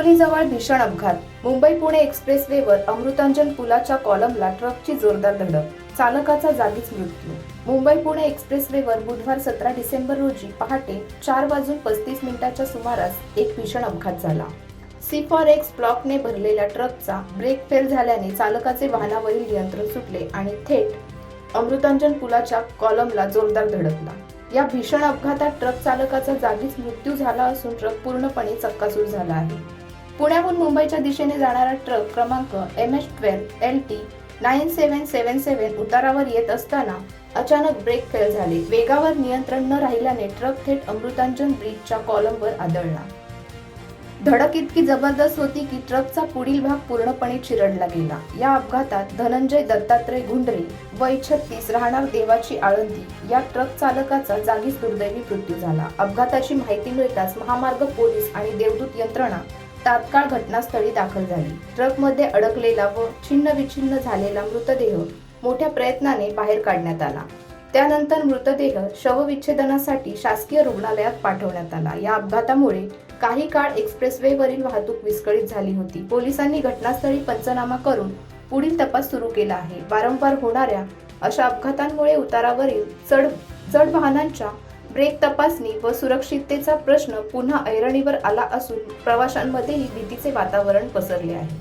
सांगलीजवळ भीषण अपघात. मुंबई पुणे एक्सप्रेसवेवर अमृतांजन पुलाच्या कॉलमला ट्रकची जोरदार धडक, चालकाचा जागीच मृत्यू. मुंबई पुणे एक्सप्रेसवेवर बुधवार 17 डिसेंबर रोजी पहाटे 4:35 सुमारास एक भीषण अपघात झाला. C4X ब्लॉकने भरलेल्या ट्रकचा ब्रेक फेल झाल्याने चालकाचे वाहनावरील नियंत्रण सुटले आणि थेट अमृतांजन पुलाच्या कॉलमला जोरदार धडकला. या भीषण अपघातात ट्रक चालकाचा जागीच मृत्यू झाला असून ट्रक पूर्णपणे चक्काचूर झाला आहे. पुण्याहून मुंबईच्या दिशेने जाणारा ट्रक क्रमांक MH12 LT 9777 उतारावर येत असताना अचानक ब्रेक फेल झाले. वेगावर नियंत्रण न राहिल्याने ट्रक थेट अमृतांजन ब्रिजच्या कॉलमवर आदळला. धडक इतकी जबरदस्त होती की ट्रकचा पुढील भाग पूर्णपणे चिरडला गेला. या अपघातात धनंजय दत्तात्रय गुंडरे वय 36 राहणार देवाची आळंदी या ट्रक चालकाचा जागीच दुर्दैवी मृत्यू झाला. अपघाताची माहिती मिळताच महामार्ग पोलीस आणि देवदूत यंत्रणा तात्काळ घटनास्थळी दाखल झाली. ट्रकमध्ये अडकलेला व छिन्नविछिन्न झालेला मृतदेह मोठ्या प्रयत्नाने बाहेर काढण्यात आला. त्यानंतर मृतदेह शवविच्छेदनासाठी शासकीय रुग्णालयात पाठवण्यात आला. या अपघातामुळे काही काळ एक्सप्रेसवेवरील वाहतूक विस्कळीत झाली होती. पोलिसांनी घटनास्थळी पंचनामा करून पुढील तपास सुरू केला आहे. वारंवार होणाऱ्या अशा अपघातांमुळे उतारावरील जड वाहनांच्या ब्रेक तपासणी व सुरक्षिततेचा प्रश्न पुन्हा ऐरणीवर आला असून प्रवाशांमध्येही भीतीचे वातावरण पसरले आहे.